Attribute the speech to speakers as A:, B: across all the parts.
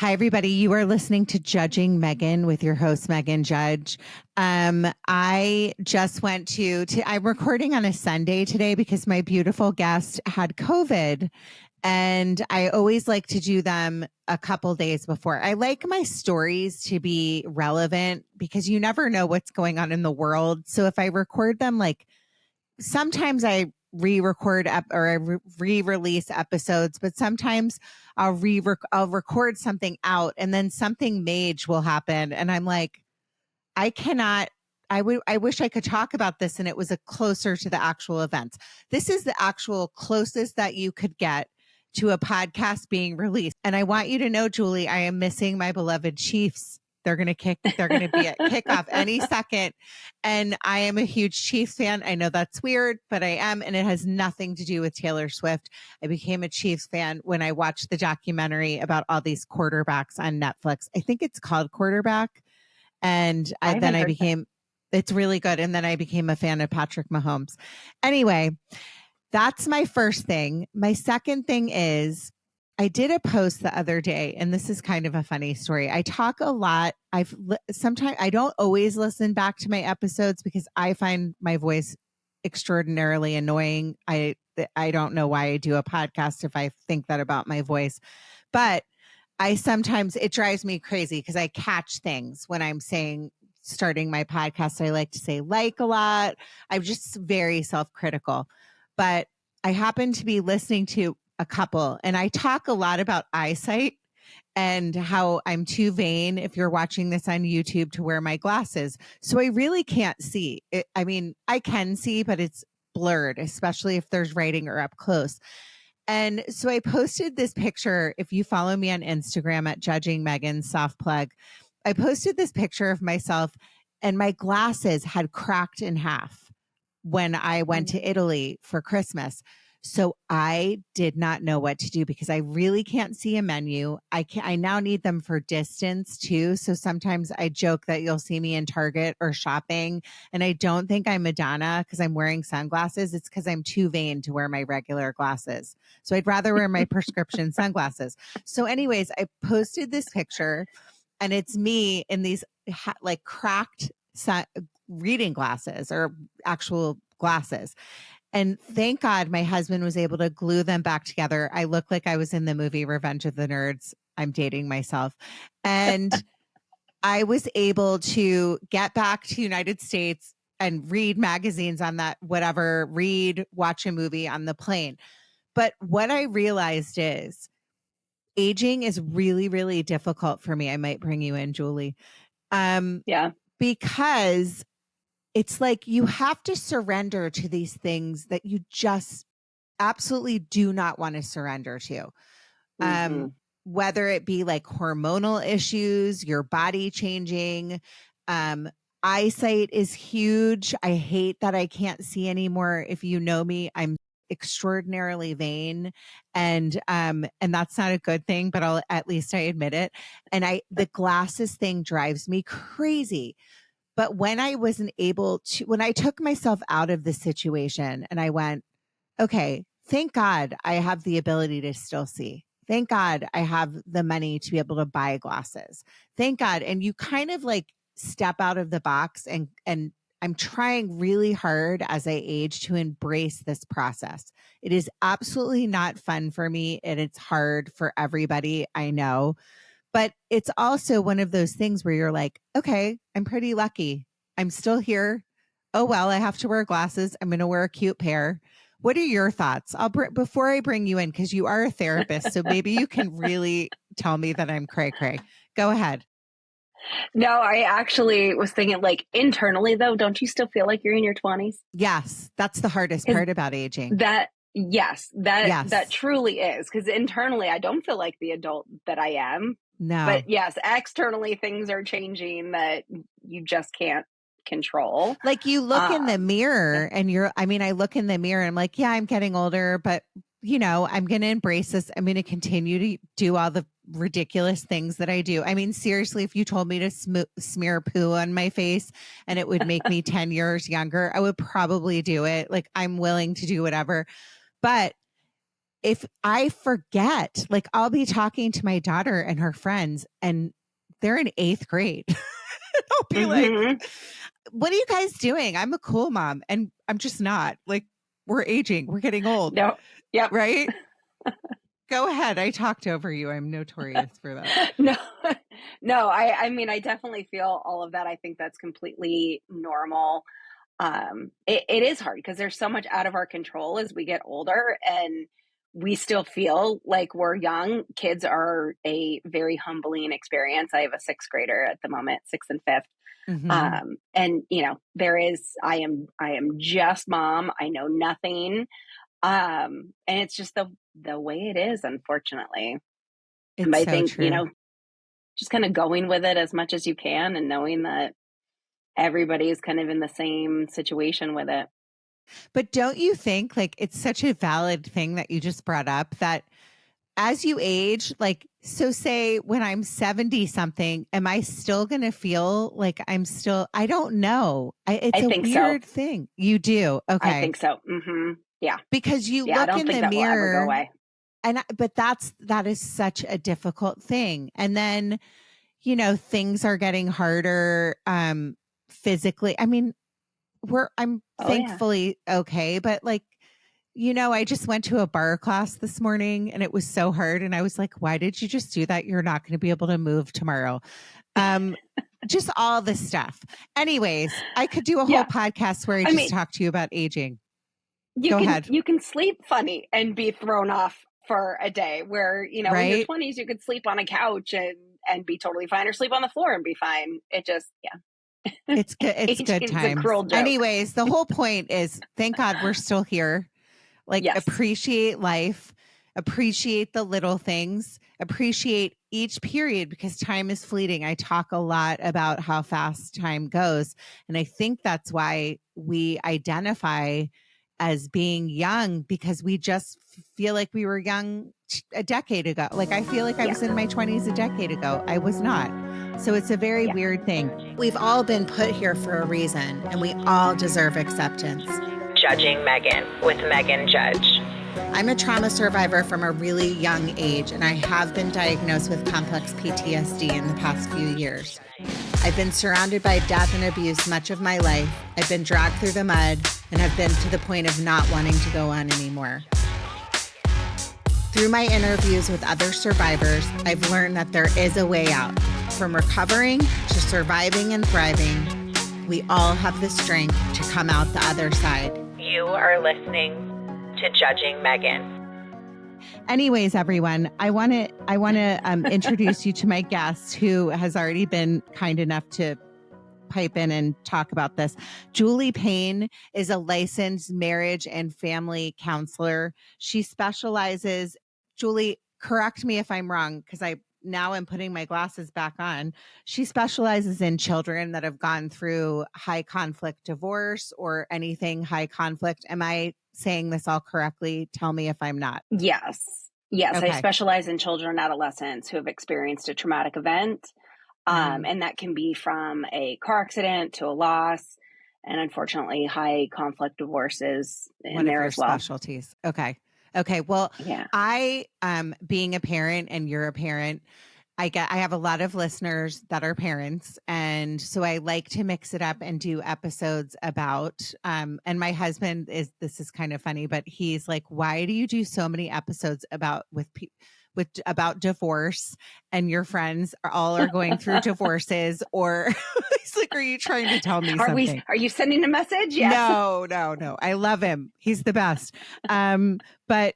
A: Hi, everybody. You are listening to Judging Meghan with your host, Meghan Judge. I just went I'm recording on a Sunday today because my beautiful guest had COVID. And I always like to do them a couple days before. I like my stories to be relevant because you never know what's going on in the world. So if I record them, like sometimes I re-record or I re-release episodes, but sometimes I'll record something out and then something major will happen. And I'm like, I wish I could talk about this and it was closer to the actual events. This is the actual closest that you could get to a podcast being released. And I want you to know, Julie, I am missing my beloved Chiefs. They're going to be at kickoff any second. And I am a huge Chiefs fan. I know that's weird, but I am. And it has nothing to do with Taylor Swift. I became a Chiefs fan when I watched the documentary about all these quarterbacks on Netflix. I think it's called Quarterback. And it's really good. And then I became a fan of Patrick Mahomes. Anyway, that's my first thing. My second thing is I did a post the other day, and this is kind of a funny story. I talk a lot. Sometimes I don't always listen back to my episodes because I find my voice extraordinarily annoying. I don't know why I do a podcast if I think that about my voice, but it drives me crazy because I catch things when I'm starting my podcast. I like to say a lot. I'm just very self-critical, but I happen to be listening to a couple and I talk a lot about eyesight and how I'm too vain, if you're watching this on YouTube, to wear my glasses. So I really can't see. I can see, but it's blurred, especially if there's writing or up close. And so I posted this picture. If you follow me on Instagram at Judging Meghan, soft plug, I posted this picture of myself and my glasses had cracked in half when I went to Italy for Christmas. So I did not know what to do because I really can't see a menu. I now need them for distance too. So sometimes I joke that you'll see me in Target or shopping and I don't think I'm Madonna because I'm wearing sunglasses. It's because I'm too vain to wear my regular glasses. So I'd rather wear my prescription sunglasses. So anyways, I posted this picture and it's me in these cracked reading glasses or actual glasses. And thank God my husband was able to glue them back together. I look like I was in the movie Revenge of the Nerds. I'm dating myself. And I was able to get back to the United States and read magazines on that, watch a movie on the plane. But what I realized is aging is really, really difficult for me. I might bring you in, Julie. Because it's like you have to surrender to these things that you just absolutely do not want to surrender to. Whether it be like hormonal issues, your body changing, eyesight is huge. I hate that I can't see anymore. If you know me, I'm extraordinarily vain and that's not a good thing, but at least I admit it. And the glasses thing drives me crazy. But when I took myself out of the situation and I went, okay, thank God I have the ability to still see. Thank God I have the money to be able to buy glasses. Thank God. And you kind of like step out of the box and I'm trying really hard as I age to embrace this process. It is absolutely not fun for me and it's hard for everybody, I know. But it's also one of those things where you're like, okay, I'm pretty lucky. I'm still here. Oh, well, I have to wear glasses. I'm going to wear a cute pair. What are your thoughts? Before I bring you in, because you are a therapist, so maybe you can really tell me that I'm cray-cray. Go ahead.
B: No, I actually was thinking like internally though, don't you still feel like you're in your 20s?
A: Yes. That's the hardest part about aging.
B: That truly is. Because internally, I don't feel like the adult that I am.
A: No.
B: But yes, externally things are changing that you just can't control.
A: Like you look in the mirror and I look in the mirror and I'm like, yeah, I'm getting older, but I'm going to embrace this. I'm going to continue to do all the ridiculous things that I do. I mean, seriously, if you told me to smear poo on my face and it would make me 10 years younger, I would probably do it. Like I'm willing to do whatever. But if I forget, like I'll be talking to my daughter and her friends and they're in 8th grade. I'll be like, what are you guys doing? I'm a cool mom. And I'm just not. Like, we're aging. We're getting old.
B: No. Yep.
A: Right? Go ahead. I talked over you. I'm notorious for that.
B: No, no, I mean, I definitely feel all of that. I think that's completely normal. It is hard because there's so much out of our control as we get older, and we still feel like we're young. Kids are a very humbling experience. I have a 6th grader at the moment, 6th and 5th. And you know, I am just mom. I know nothing. And it's just the way it is, unfortunately.
A: It's
B: But I
A: so
B: think,
A: true.
B: you know, just kind of going with it as much as you can and knowing that everybody's kind of in the same situation with it.
A: But don't you think like it's such a valid thing that you just brought up that as you age, like, so say when I'm 70 something, am I still going to feel like I don't know. It's
B: I
A: a
B: think so.
A: weird thing. You do.
B: I
A: Okay.
B: think so. Yeah.
A: Because you
B: Yeah. I
A: look
B: don't
A: in
B: think
A: the
B: that will ever go
A: mirror
B: away.
A: but that is such a difficult thing. And then, you know, things are getting harder physically. I mean, I'm
B: Oh, yeah.
A: thankfully okay, but like, you know, I just went to a bar class this morning and it was so hard. And I was like, why did you just do that? You're not going to be able to move tomorrow. Just all this stuff. Anyways, I could do a whole
B: Yeah.
A: podcast where I
B: I
A: just
B: mean,
A: talk to you about aging.
B: you
A: Go
B: can
A: ahead.
B: you can sleep funny and be thrown off for a day where, you know, in your
A: Right?
B: 20s, you could sleep on a couch and be totally fine, or sleep on the floor and be fine. It just, yeah.
A: It's good. It's good
B: Aging's a
A: times.
B: cruel joke.
A: Anyways, the whole point is thank God we're still here. Like,
B: Yes.
A: appreciate life, appreciate the little things, appreciate each period because time is fleeting. I talk a lot about how fast time goes. And I think that's why we identify as being young because we just feel like we were young a decade ago. Like, I feel like I was in my 20s a decade ago. I was not. So it's a very weird thing. We've all been put here for a reason, and we all deserve acceptance.
C: Judging Meghan with Meghan Judge.
A: I'm a trauma survivor from a really young age, and I have been diagnosed with complex PTSD in the past few years. I've been surrounded by death and abuse much of my life. I've been dragged through the mud and have been to the point of not wanting to go on anymore. Through my interviews with other survivors, I've learned that there is a way out. From recovering to surviving and thriving, we all have the strength to come out the other side.
C: You are listening to Judging Meghan.
A: Anyways, everyone, I want to introduce you to my guest who has already been kind enough to pipe in and talk about this. Julie Payne is a licensed marriage and family counselor. She specializes, Julie, correct me if I'm wrong, because now I'm putting my glasses back on. She specializes in children that have gone through high conflict divorce or anything high conflict. Am I saying this all correctly? Tell me if I'm not.
B: Yes. Yes.
A: Okay.
B: I specialize in children and adolescents who have experienced a traumatic event. And that can be from a car accident to a loss. And unfortunately, high conflict divorces in there as well.
A: One of your specialties. Okay. Okay. Well,
B: Yeah.
A: I, being a parent and you're a parent, I have a lot of listeners that are parents. And so I like to mix it up and do episodes about, and my husband this is kind of funny, but he's like, why do you do so many episodes about about divorce and your friends are going through divorces? Or he's like, are you trying to tell me something?
B: Are you sending a message? Yes.
A: No. I love him. He's the best. But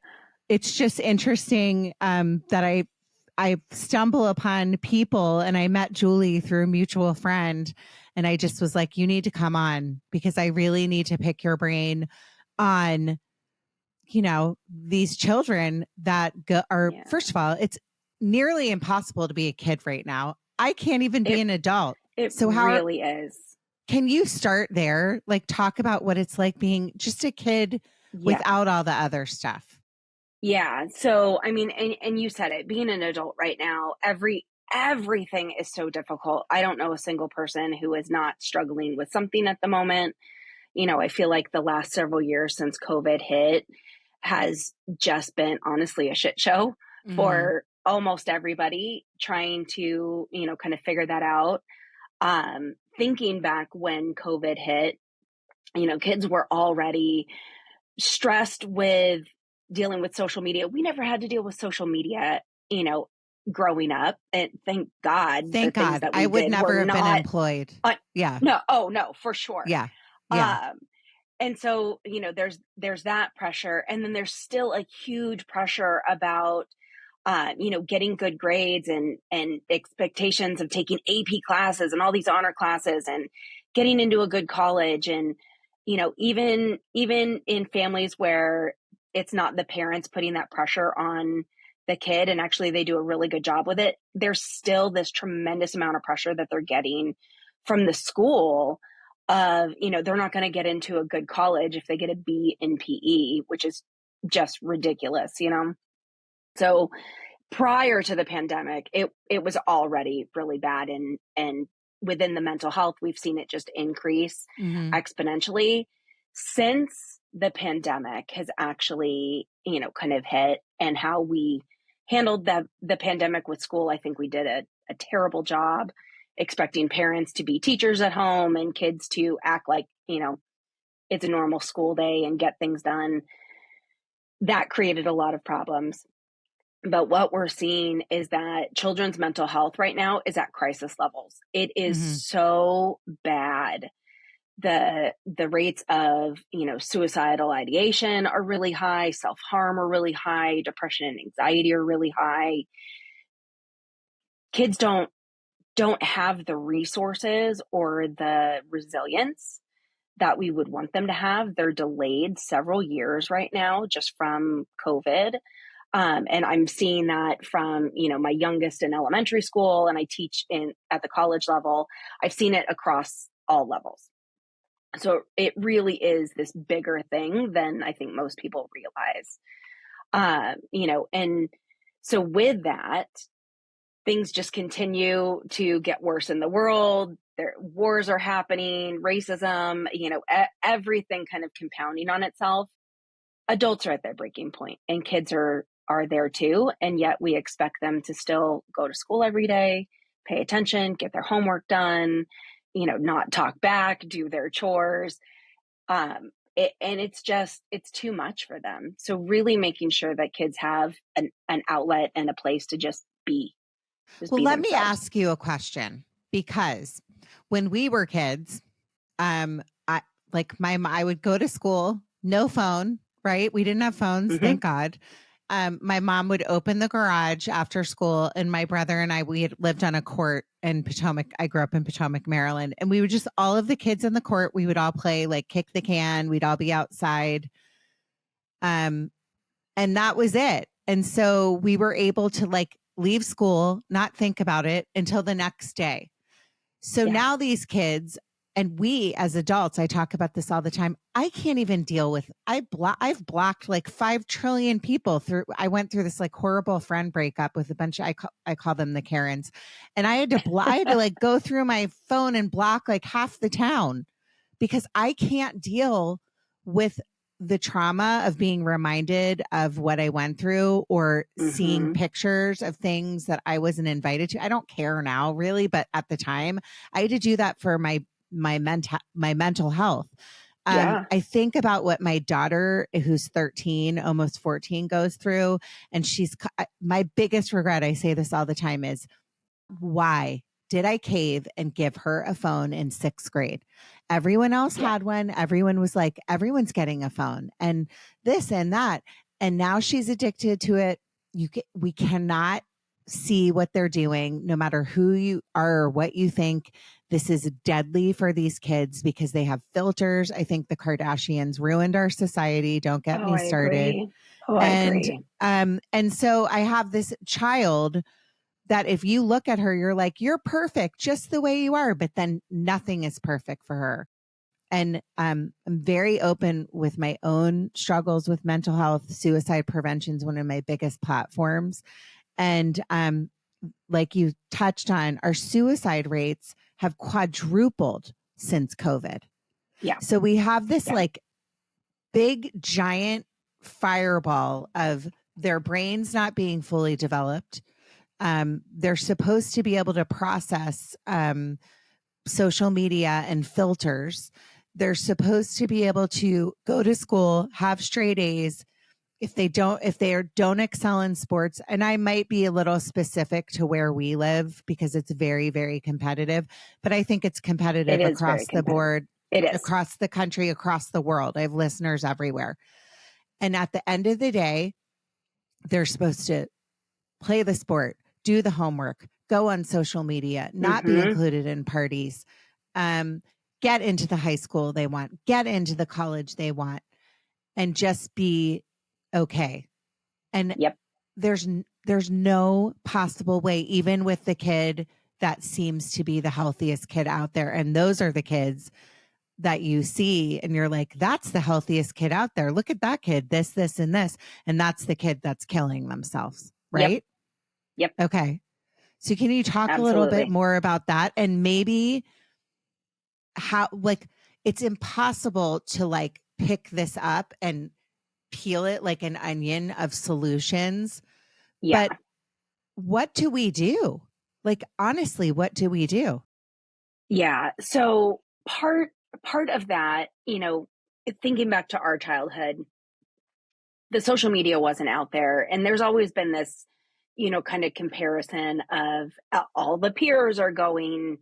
A: it's just interesting that I stumble upon people, and I met Julie through a mutual friend, and I just was like, you need to come on because I really need to pick your brain on, you know, these children that are, first of all, it's nearly impossible to be a kid right now. I can't even be an adult.
B: So really is.
A: Can you start there? Like, talk about what it's like being just a kid without all the other stuff.
B: Yeah. So, I mean, and you said it, being an adult right now, everything is so difficult. I don't know a single person who is not struggling with something at the moment. You know, I feel like the last several years since COVID hit has just been honestly a shit show for almost everybody trying to, kind of figure that out. Thinking back when COVID hit, kids were already stressed with dealing with social media. We never had to deal with social media, growing up. And thank God
A: Thank
B: the things
A: God.
B: that we
A: I would
B: did
A: never
B: were
A: have been
B: not,
A: employed. Yeah.
B: no, for sure.
A: Yeah. Yeah.
B: And so, there's that pressure. And then there's still a huge pressure about, getting good grades and expectations of taking AP classes and all these honor classes and getting into a good college. And, even in families where it's not the parents putting that pressure on the kid, and actually they do a really good job with it, there's still this tremendous amount of pressure that they're getting from the school of, they're not going to get into a good college if they get a B in PE, which is just ridiculous, So prior to the pandemic, it was already really bad. And within the mental health, we've seen it just increase exponentially since the pandemic has actually, kind of hit, and how we handled the pandemic with school. I think we did a terrible job expecting parents to be teachers at home and kids to act like, it's a normal school day and get things done. That created a lot of problems. But what we're seeing is that children's mental health right now is at crisis levels. It is so bad. The rates of, suicidal ideation are really high, self-harm are really high, depression and anxiety are really high. Kids don't have the resources or the resilience that we would want them to have. They're delayed several years right now just from COVID. And I'm seeing that from, my youngest in elementary school, and I teach at the college level. I've seen it across all levels. So it really is this bigger thing than I think most people realize. And so with that, things just continue to get worse in the world. Wars are happening, racism, everything kind of compounding on itself. Adults are at their breaking point, and kids are there too. And yet we expect them to still go to school every day, pay attention, get their homework done, not talk back, do their chores. And it's too much for them. So really making sure that kids have an outlet and a place to just be.
A: Well, let me ask you a question, because when we were kids, I would go to school, no phone, right? We didn't have phones, thank God. My mom would open the garage after school, and my brother and I, we had lived on a court in Potomac. I grew up in Potomac, Maryland, and we would just, all of the kids in the court, we would all play like kick the can. We'd all be outside. And that was it. And so we were able to leave school, not think about it until the next day. So now these kids, and we as adults, I talk about this all the time. I can't even deal with, I've blocked 5 trillion people through. I went through this horrible friend breakup with a bunch of, I call them the Karens. And I had to go through my phone and block half the town, because I can't deal with the trauma of being reminded of what I went through, or seeing pictures of things that I wasn't invited to. I don't care now really, but at the time I had to do that for my mental health. I think about what my daughter, who's 13, almost 14, goes through. And my biggest regret, I say this all the time, is why did I cave and give her a phone in 6th grade? Everyone else had one. Everyone was like, everyone's getting a phone and this and that. And now she's addicted to it. We cannot see what they're doing, no matter who you are or what you think. This is deadly for these kids because they have filters. I think the Kardashians ruined our society. Don't get me started.
B: I agree.
A: And so I have this child that if you look at her, you're like, you're perfect just the way you are, but then nothing is perfect for her. And I'm very open with my own struggles with mental health. Suicide prevention is one of my biggest platforms. And like you touched on, our suicide rates have quadrupled since COVID.
B: Yeah.
A: So we have this big, giant fireball of their brains not being fully developed. They're supposed to be able to process social media and filters. They're supposed to be able to go to school, have straight A's. If they don't excel in sports, and I might be a little specific to where we live because it's very, very competitive, but I think it's competitive
B: It is very
A: across the
B: competitive.
A: board,
B: It is.
A: across the country, across the world. I have listeners everywhere. And at the end of the day, they're supposed to play the sport, do the homework, go on social media, not be included in parties, get into the high school they want, get into the college they want, and just be okay. And
B: Yep.
A: there's no possible way, even with the kid that seems to be the healthiest kid out there. And those are the kids that you see and you're like, that's the healthiest kid out there. Look at that kid, this, and this. And that's the kid that's killing themselves. Right?
B: Yep.
A: Okay. So can you talk a
B: Absolutely.
A: little bit more about that? And maybe how, like, it's impossible to like pick this up and peel it like an onion of solutions.
B: Yeah.
A: But what do we do? Like, honestly, what do we do?
B: Yeah. So part of that, thinking back to our childhood, the social media wasn't out there. And there's always been this, kind of comparison of all the peers are going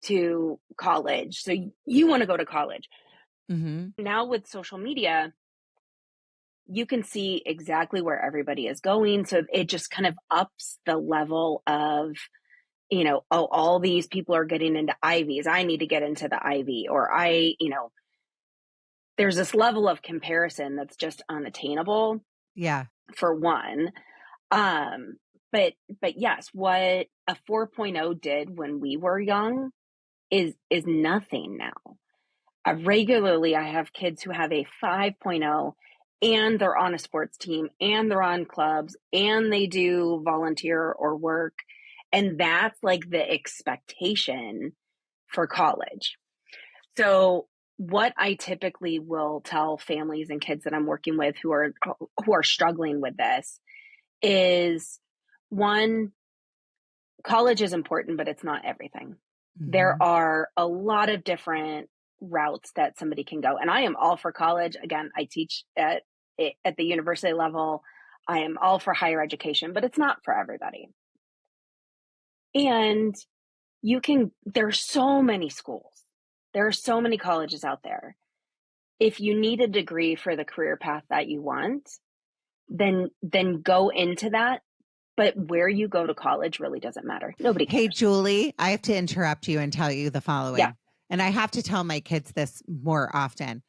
B: to college. So you want to go to college. Now with social media, you can see exactly where everybody is going. So it just kind of ups the level of, all these people are getting into Ivies. I need to get into the Ivy, or there's this level of comparison that's just unattainable.
A: Yeah.
B: For one. But yes, what a 4.0 did when we were young is nothing now. Regularly, I have kids who have a 5.0 and they're on a sports team and they're on clubs and they do volunteer or work. And that's like the expectation for college. So what I typically will tell families and kids that I'm working with who are struggling with this is, one, college is important, but it's not everything. There are a lot of different routes that somebody can go. And I am all for college. Again, I teach at the university level. I am all for higher education, but it's not for everybody. And there's so many schools. There are so many colleges out there. If you need a degree for the career path that you want, then go into that. But where you go to college really doesn't matter. Nobody cares.
A: Hey, Julie, I have to interrupt you and tell you the following.
B: Yeah.
A: And I have to tell my kids this more often.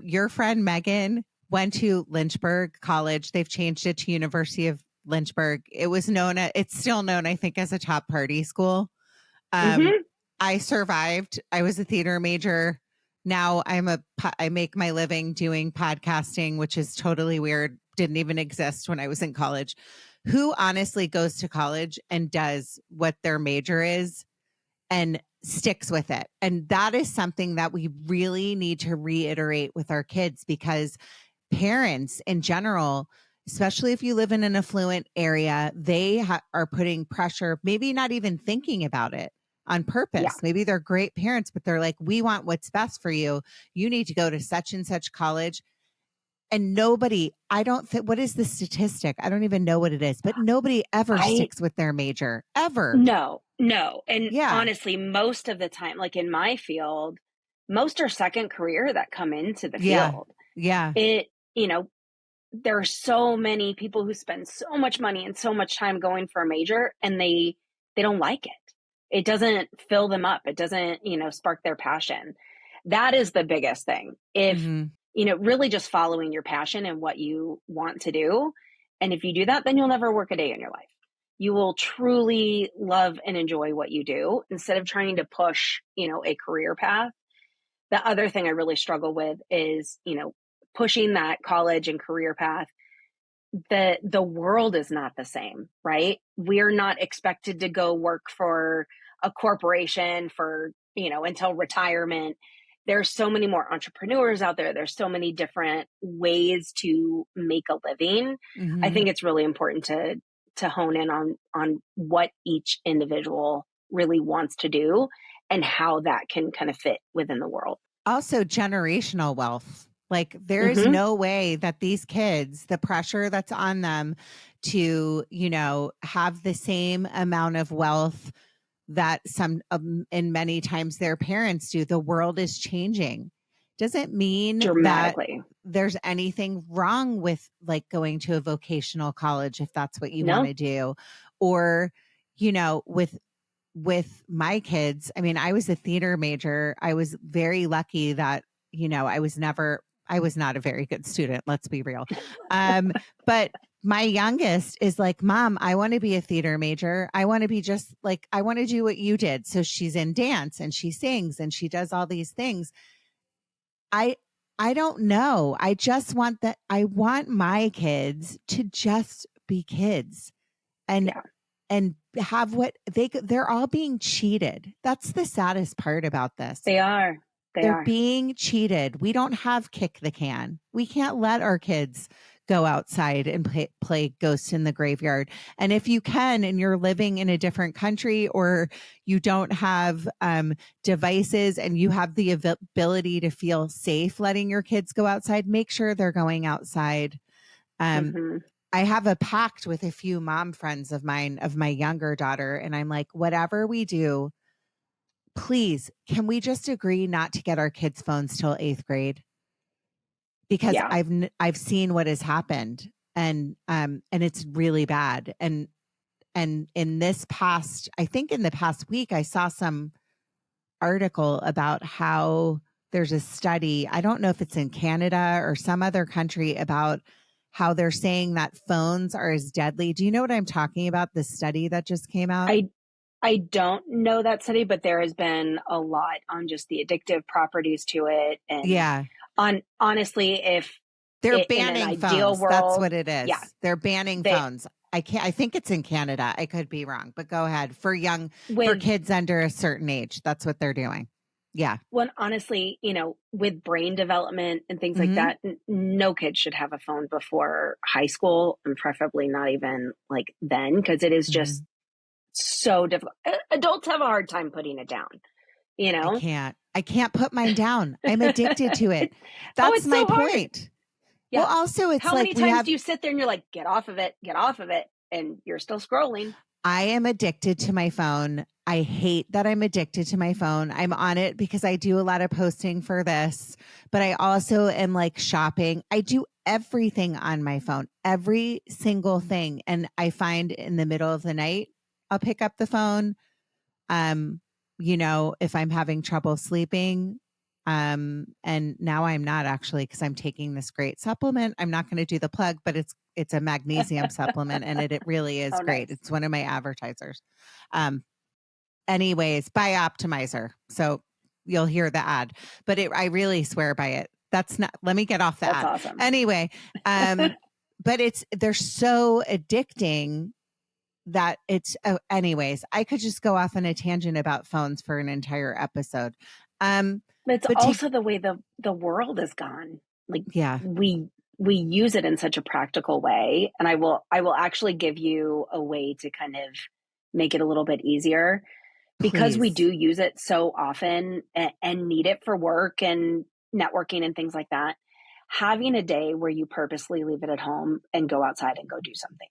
A: Your friend Meghan went to Lynchburg College. They've changed it to University of Lynchburg. It's still known, I think, as a top party school. I survived. I was a theater major. Now I make my living doing podcasting, which is totally weird. Didn't even exist when I was in college. Who honestly goes to college and does what their major is and sticks with it? And that is something that we really need to reiterate with our kids, because parents in general, especially if you live in an affluent area, they are putting pressure, maybe not even thinking about it on purpose.
B: Yeah.
A: Maybe they're great parents, but they're like, we want what's best for you. You need to go to such and such college. And what is the statistic? I don't even know what it is, but nobody ever sticks with their major, ever.
B: No. And honestly, most of the time, like in my field, most are second career that come into the field.
A: Yeah.
B: There are so many people who spend so much money and so much time going for a major, and they don't like it. It doesn't fill them up. It doesn't, spark their passion. That is the biggest thing. If, really just following your passion and what you want to do. And if you do that, then you'll never work a day in your life. You will truly love and enjoy what you do instead of trying to push, a career path. The other thing I really struggle with is, pushing that college and career path. The world is not the same, right? We're not expected to go work for a corporation for, until retirement. there's so many more entrepreneurs out there. There's so many different ways to make a living. I think it's really important to hone in on what each individual really wants to do and how that can kind of fit within the world.
A: Also, generational wealth. Like, there is
B: Mhm.
A: no way that these kids, the pressure that's on them to, have the same amount of wealth that some, and many times their parents do. The world is changing. Doesn't mean that
B: Dramatically.
A: there's anything wrong with like going to a vocational college if that's what you
B: No.
A: want to do, or, with my kids. I mean, I was a theater major. I was very lucky that, I was not a very good student. Let's be real. But my youngest is like, Mom, I want to be a theater major. I want to be just like, I want to do what you did. So she's in dance and she sings and she does all these things. I don't know. I just want that. I want my kids to just be kids and
B: Yeah.
A: and have what they're all being cheated. That's the saddest part about this.
B: They are.
A: They're being cheated. We don't have kick the can. We can't let our kids go outside and play ghosts in the graveyard. And if you can, and you're living in a different country, or you don't have devices and you have the ability to feel safe letting your kids go outside, make sure they're going outside. I have a pact with a few mom friends of mine, of my younger daughter. And I'm like, whatever we do, please, can we just agree not to get our kids phones till 8th grade? Because
B: Yeah.
A: I've seen what has happened, and it's really bad. And in this past, I think in the past week, I saw some article about how there's a study. I don't know if it's in Canada or some other country, about how they're saying that phones are as deadly. Do you know what I'm talking about? The study that just came out?
B: I don't know that study, but there has been a lot on just the addictive properties to it. And
A: yeah,
B: honestly, if
A: they're
B: in
A: banning
B: an ideal
A: phones.
B: world,
A: That's what it is.
B: yeah,
A: They're banning phones. I think it's in Canada. I could be wrong, but go ahead. For kids under a certain age, that's what they're doing. Yeah.
B: When honestly, with brain development and things like that, no kid should have a phone before high school, and preferably not even like then, because it is just so difficult. Adults have a hard time putting it down.
A: I can't put mine down. I'm addicted to it. That's my point. Yeah. Well, also, it's
B: how many times do you sit there and you're like, get off of it, and you're still scrolling?
A: I am addicted to my phone. I hate that I'm addicted to my phone. I'm on it because I do a lot of posting for this, but I also am like shopping. I do everything on my phone, every single thing. And I find in the middle of the night, I'll pick up the phone. If I'm having trouble sleeping, and now I'm not, actually, because I'm taking this great supplement. I'm not going to do the plug, but it's a magnesium supplement, and it really is great. Nice. It's one of my advertisers. Anyways, by Optimizer. So you'll hear the ad, but I really swear by it. That's not, let me get off the ad.
B: That's awesome.
A: Anyway, but they're so addicting that it's, anyways, I could just go off on a tangent about phones for an entire episode.
B: But it's also the way the world has gone. Like,
A: yeah,
B: we use it in such a practical way. And I will actually give you a way to kind of make it a little bit easier. Because we do use it so often and need it for work and networking and things like that. Having a day where you purposely leave it at home and go outside and go do something.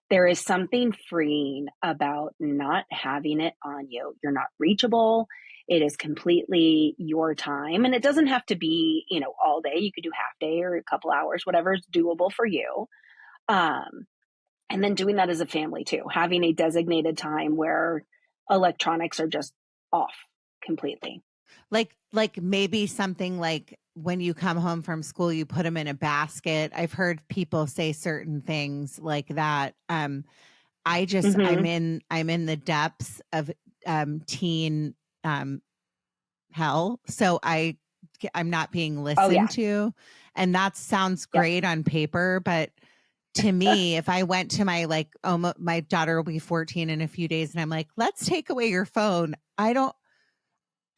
B: There is something freeing about not having it on you. You're not reachable. It is completely your time. And it doesn't have to be, all day. You could do half day or a couple hours, whatever is doable for you. And then doing that as a family too, having a designated time where electronics are just off completely.
A: Like maybe something like when you come home from school, you put them in a basket. I've heard people say certain things like that. I just, I'm in the depths of teen hell. So I'm not being listened to. And that sounds great on paper, but to me, if I went to my daughter will be 14 in a few days and I'm like, let's take away your phone.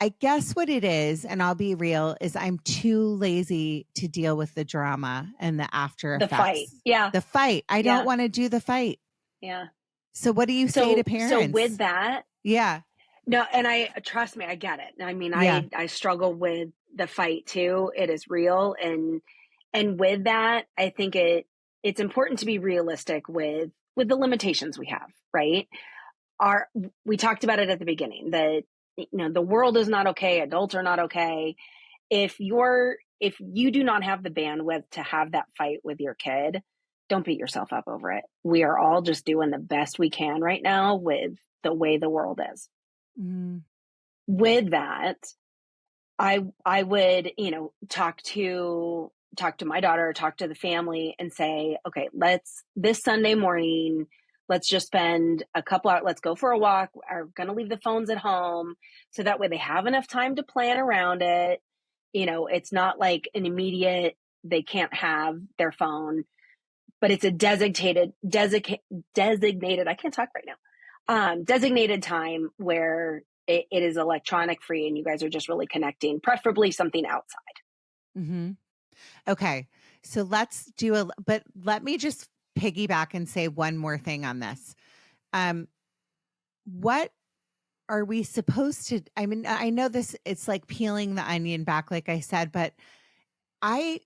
A: I guess what it is, and I'll be real, is I'm too lazy to deal with the drama and the after
B: The fight.
A: effects.
B: Yeah.
A: The fight. I don't
B: Yeah.
A: want to do the fight.
B: Yeah.
A: So what do you say to
B: So with
A: parents?
B: that,
A: Yeah.
B: no, and trust me, I get it. I mean,
A: Yeah.
B: I struggle with the fight too. It is real. And with that, I think it's important to be realistic with the limitations we have, right? We talked about it at the beginning that, the world is not okay. Adults are not okay. If you do not have the bandwidth to have that fight with your kid, don't beat yourself up over it. We are all just doing the best we can right now with the way the world is.
A: Mm.
B: With that, I would, talk to my daughter, talk to the family and say, okay, this Sunday morning, let's just spend a couple hours, let's go for a walk. We're going to leave the phones at home. So that way they have enough time to plan around it. It's not like an immediate, they can't have their phone, but it's a designated, I can't talk right now, designated time where it is electronic free and you guys are just really connecting, preferably something outside.
A: Mm-hmm. Okay. So let's do but let me just piggyback and say one more thing on this. What are we supposed to, I mean, I know this, it's like peeling the onion back, like I said, but I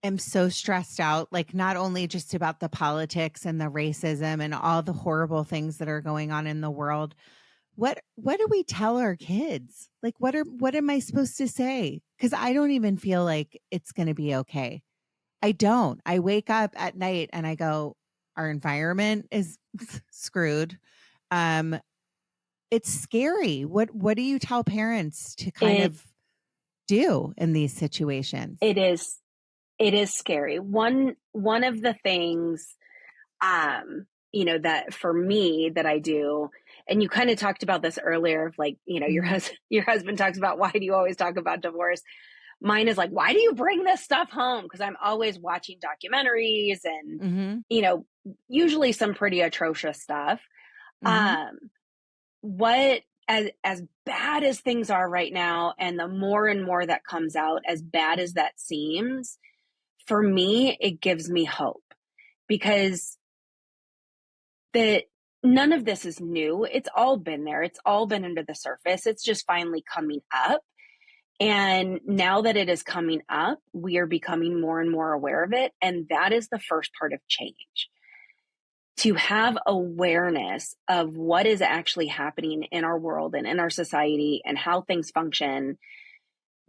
A: am so stressed out, like not only just about the politics and the racism and all the horrible things that are going on in the world. What do we tell our kids? Like, what am I supposed to say? Because I don't even feel like it's going to be okay. I don't. I wake up at night and I go, our environment is screwed. Um, it's scary. What do you tell parents to kind of do in these situations?
B: It is scary. One of the things, that for me that I do, and you kind of talked about this earlier of like, your husband talks about, why do you always talk about divorce? Mine is like, why do you bring this stuff home? Because I'm always watching documentaries and, usually some pretty atrocious stuff. What, as bad as things are right now, and the more and more that comes out, as bad as that seems, for me, it gives me hope because none of this is new. It's all been there. It's all been under the surface. It's just finally coming up. And now that it is coming up, we are becoming more and more aware of it. And that is the first part of change. To have awareness of what is actually happening in our world and in our society and how things function,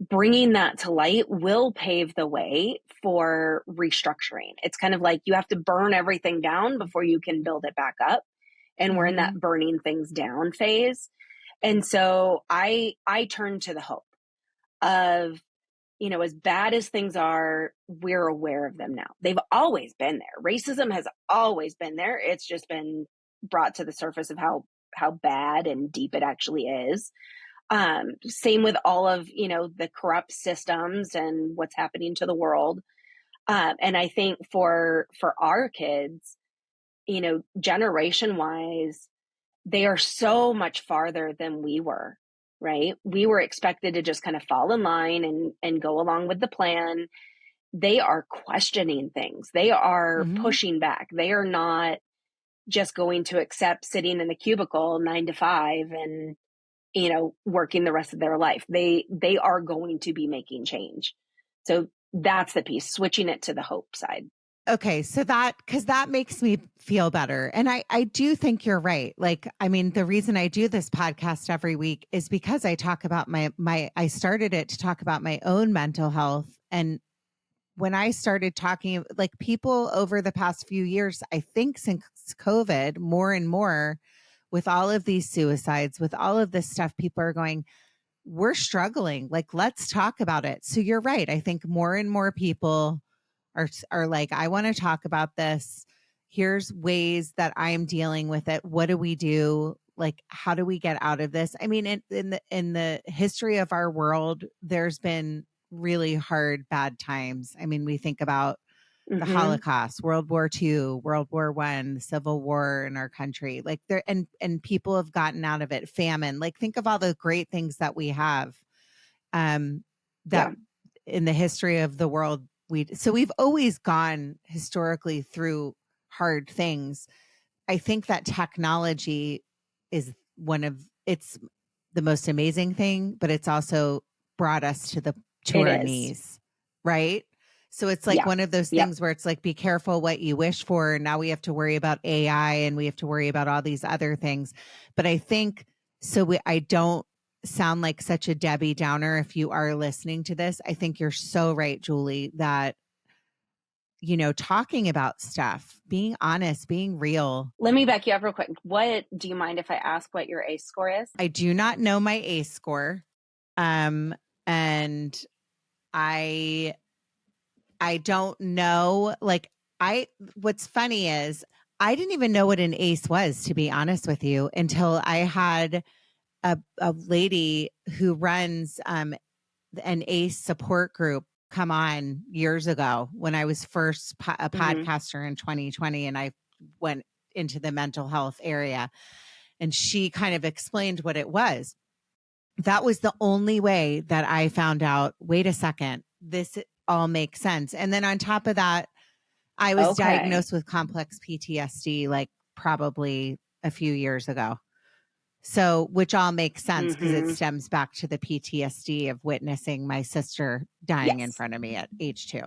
B: bringing that to light will pave the way for restructuring. It's kind of like you have to burn everything down before you can build it back up. And we're in that burning things down phase. And so I turn to the hope of, as bad as things are, we're aware of them now. They've always been there. Racism has always been there. It's just been brought to the surface of how bad and deep it actually is. Same with all of, the corrupt systems and what's happening to the world. And I think for our kids, generation wise, they are so much farther than we were, right? We were expected to just kind of fall in line and go along with the plan. They are questioning things. They are pushing back. They are not just going to accept sitting in a cubicle 9 to 5 and, working the rest of their life. They are going to be making change. So that's the piece, switching it to the hope side.
A: Okay. So because that makes me feel better. And I do think you're right. Like, I mean, the reason I do this podcast every week is because I talk about I started it to talk about my own mental health. And when I started talking, like people over the past few years, I think since COVID, more and more with all of these suicides, with all of this stuff, people are going, we're struggling. Like, let's talk about it. So you're right. I think more and more people are like, I want to talk about this. Here's ways that I'm dealing with it. What do we do? Like, how do we get out of this? I mean, in the history of our world, there's been really hard, bad times. I mean, we think about the Holocaust, World War II, World War One, the Civil War in our country. Like there, and people have gotten out of it. Famine. Like think of all the great things that we have. That in the history of the world, we've always gone historically through hard things. I think that technology is it's the most amazing thing, but it's also brought us to our knees, right? So it's like one of those things where it's like, be careful what you wish for. And now we have to worry about AI and we have to worry about all these other things. But I think I don't sound like such a Debbie Downer. If you are listening to this, I think you're so right, Julie, that talking about stuff, being honest, being real.
B: Let me back you up real quick. Do you mind if I ask what your ACE score is?
A: I do not know my ACE score. And I don't know. What's funny is I didn't even know what an ACE was, to be honest with you, until I had a lady who runs an ACE support group come on years ago when I was first a podcaster in 2020, and I went into the mental health area, and she kind of explained what it was. That was the only way that I found out, wait a second, this all makes sense. And then on top of that, I was diagnosed with complex PTSD like probably a few years ago. So, which all makes sense because it stems back to the PTSD of witnessing my sister dying in front of me at age 2.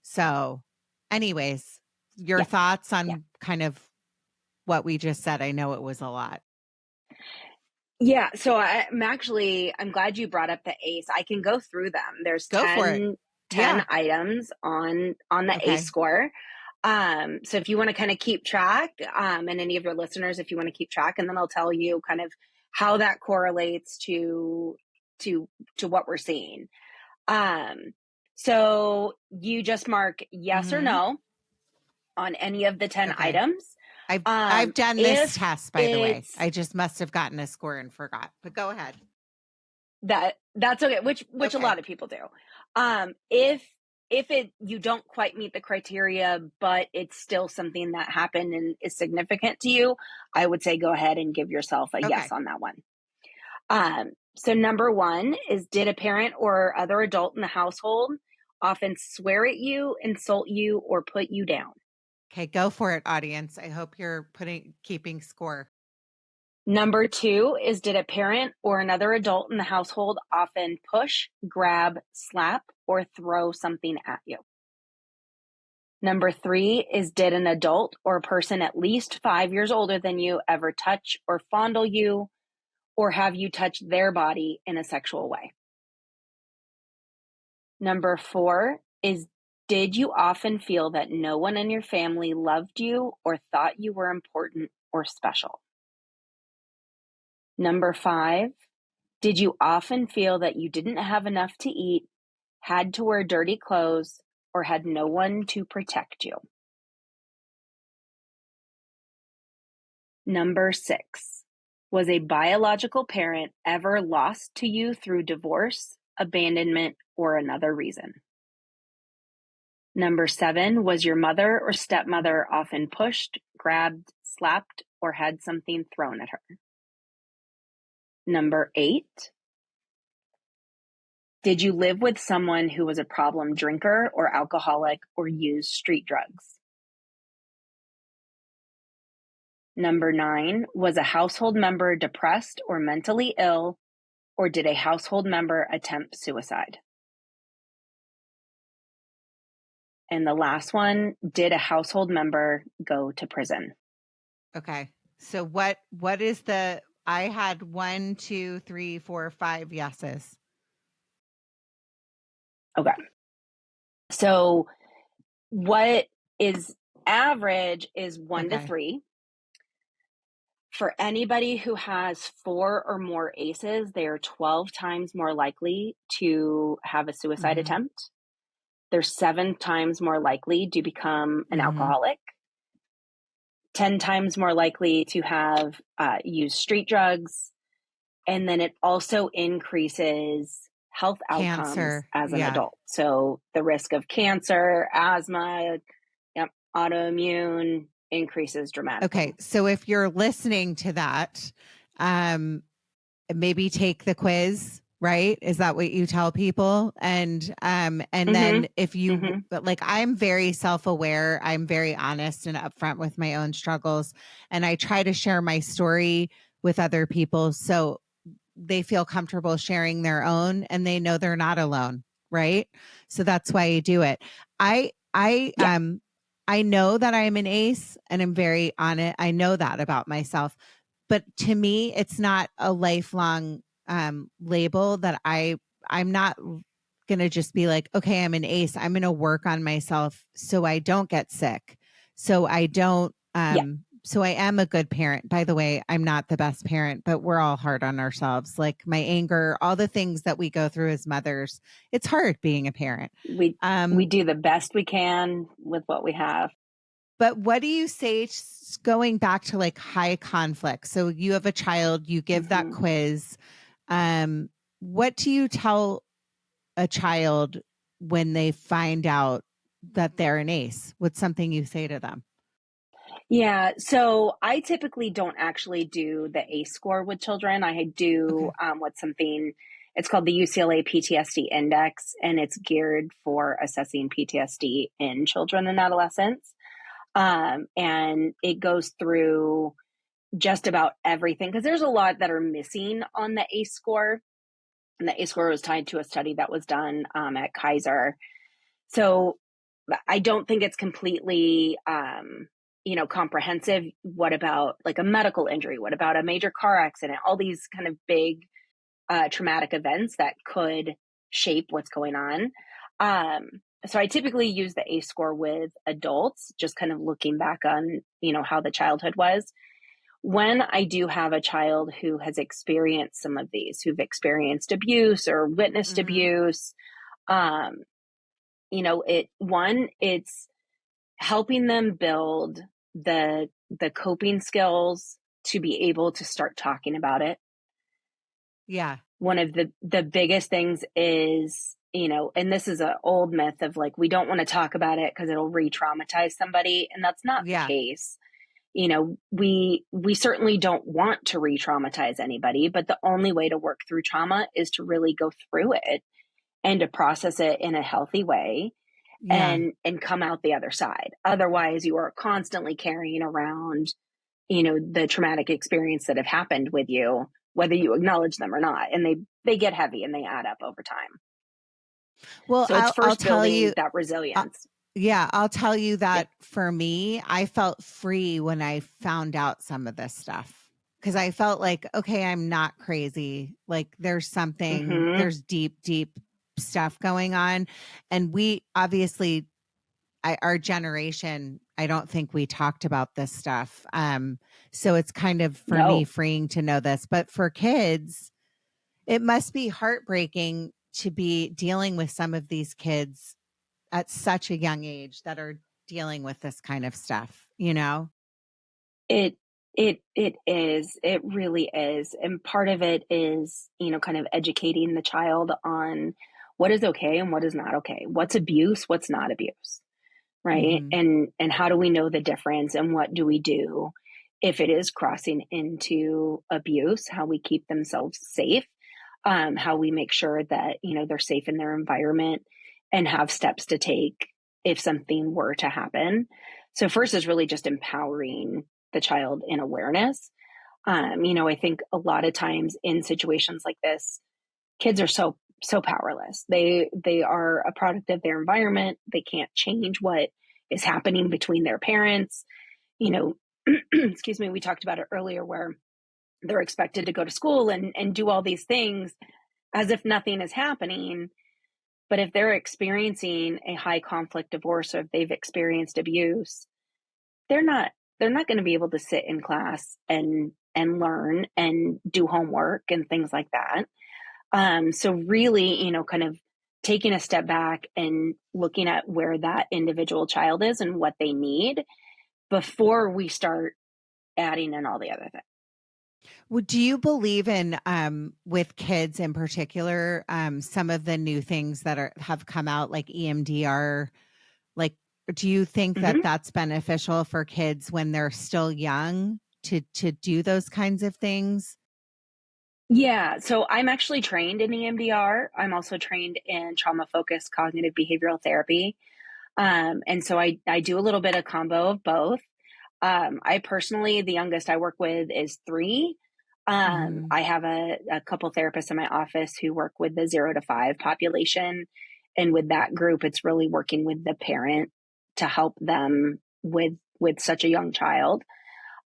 A: So, anyways, your thoughts on kind of what we just said? I know it was a lot.
B: Yeah. So I'm glad you brought up the ACE. I can go through them. There's 10 items on the ACE score. So if you want to kind of keep track, and any of your listeners, if you want to keep track, and then I'll tell you kind of how that correlates to what we're seeing. So you just mark yes or no on any of the 10 items.
A: I've done this test, by the way. I just must have gotten a score and forgot, but go ahead.
B: That's okay. Which a lot of people do. If you don't quite meet the criteria, but it's still something that happened and is significant to you, I would say go ahead and give yourself a yes on that one. So number 1 is, did a parent or other adult in the household often swear at you, insult you, or put you down?
A: Okay, go for it, audience. I hope you're keeping score.
B: Number 2 is, did a parent or another adult in the household often push, grab, slap, or throw something at you? Number 3 is, did an adult or a person at least 5 years older than you ever touch or fondle you, or have you touched their body in a sexual way? Number 4 is, did you often feel that no one in your family loved you or thought you were important or special? Number 5, did you often feel that you didn't have enough to eat, had to wear dirty clothes, or had no one to protect you? Number 6, was a biological parent ever lost to you through divorce, abandonment, or another reason? Number 7, was your mother or stepmother often pushed, grabbed, slapped, or had something thrown at her? Number 8, did you live with someone who was a problem drinker or alcoholic or used street drugs? Number 9, was a household member depressed or mentally ill, or did a household member attempt suicide? And the last one, did a household member go to prison?
A: Okay. So what is I had 1, 2, 3, 4, 5 yeses.
B: Okay. So what is average is 1 to 3. For anybody who has 4 or more ACEs, they are 12 times more likely to have a suicide attempt. They're 7 times more likely to become an alcoholic, 10 times more likely to have used street drugs. And then it also increases health outcomes as an adult. So the risk of cancer, asthma, autoimmune increases dramatically.
A: Okay. So if you're listening to that, maybe take the quiz, right? Is that what you tell people? And then if you, but like, I'm very self-aware, I'm very honest and upfront with my own struggles, and I try to share my story with other people so they feel comfortable sharing their own and they know they're not alone, right? So that's why you do it.
B: Yeah.
A: I know that I'm an ace and I'm very on it. I know that about myself. But to me, it's not a lifelong label that I'm not going to just be like, okay, I'm an ace. I'm going to work on myself so I don't get sick. So I don't,
B: Yeah.
A: so I am a good parent. By the way, I'm not the best parent, but we're all hard on ourselves. Like my anger, all the things that we go through as mothers, it's hard being a parent.
B: We do the best we can with what we have.
A: But what do you say going back to like high conflict? So you have a child, you give that quiz. What do you tell a child when they find out that they're an ace? What's something you say to them?
B: Yeah. So I typically don't actually do the ACE score with children. I do what's something, it's called the UCLA PTSD Index, and it's geared for assessing PTSD in children and adolescents. And it goes through just about everything because there's a lot that are missing on the ACE score. And the ACE score was tied to a study that was done at Kaiser. So I don't think it's completely, comprehensive. What about like a medical injury? What about a major car accident? All these kind of big traumatic events that could shape what's going on. So I typically use the ACE score with adults, just kind of looking back on, how the childhood was. When I do have a child who has experienced some of these, who've experienced abuse or witnessed abuse, it's helping them build the coping skills to be able to start talking about it.
A: Yeah.
B: One of the biggest things is, and this is an old myth of like, we don't want to talk about it because it'll re-traumatize somebody. And that's not the case. We certainly don't want to re-traumatize anybody, but the only way to work through trauma is to really go through it and to process it in a healthy way and come out the other side. Otherwise, you are constantly carrying around, the traumatic experience that have happened with you, whether you acknowledge them or not. And they get heavy and they add up over time.
A: Well,
B: so it's
A: I'll
B: first
A: tell
B: building
A: you
B: that resilience.
A: I'll tell you that for me, I felt free when I found out some of this stuff because I felt like, okay, I'm not crazy. Like there's something, there's deep, deep stuff going on. And we obviously, our generation, I don't think we talked about this stuff. So it's kind of for me freeing to know this, but for kids, it must be heartbreaking to be dealing with some of these kids at such a young age that are dealing with this kind of stuff,
B: It is. It really is. And part of it is, kind of educating the child on what is okay and what is not okay. What's abuse, what's not abuse, right? And how do we know the difference and what do we do if it is crossing into abuse, how we keep themselves safe, how we make sure that, they're safe in their environment and have steps to take if something were to happen. So first is really just empowering the child in awareness. I think a lot of times in situations like this, kids are so powerless. They are a product of their environment. They can't change what is happening between their parents. Excuse me, we talked about it earlier where they're expected to go to school and do all these things as if nothing is happening. But if they're experiencing a high conflict divorce or if they've experienced abuse, they're not going to be able to sit in class and learn and do homework and things like that. So really, kind of taking a step back and looking at where that individual child is and what they need before we start adding in all the other things.
A: Well, do you believe in with kids in particular, some of the new things that have come out like EMDR, like do you think that
B: Mhm.
A: that's beneficial for kids when they're still young to do those kinds of things?
B: Yeah, so I'm actually trained in EMDR. I'm also trained in trauma-focused cognitive behavioral therapy. And so I do a little bit of combo of both. I personally, the youngest I work with is 3.
A: Mhm.
B: I have a couple therapists in my office who work with the 0 to 5 population. And with that group, it's really working with the parent to help them with such a young child.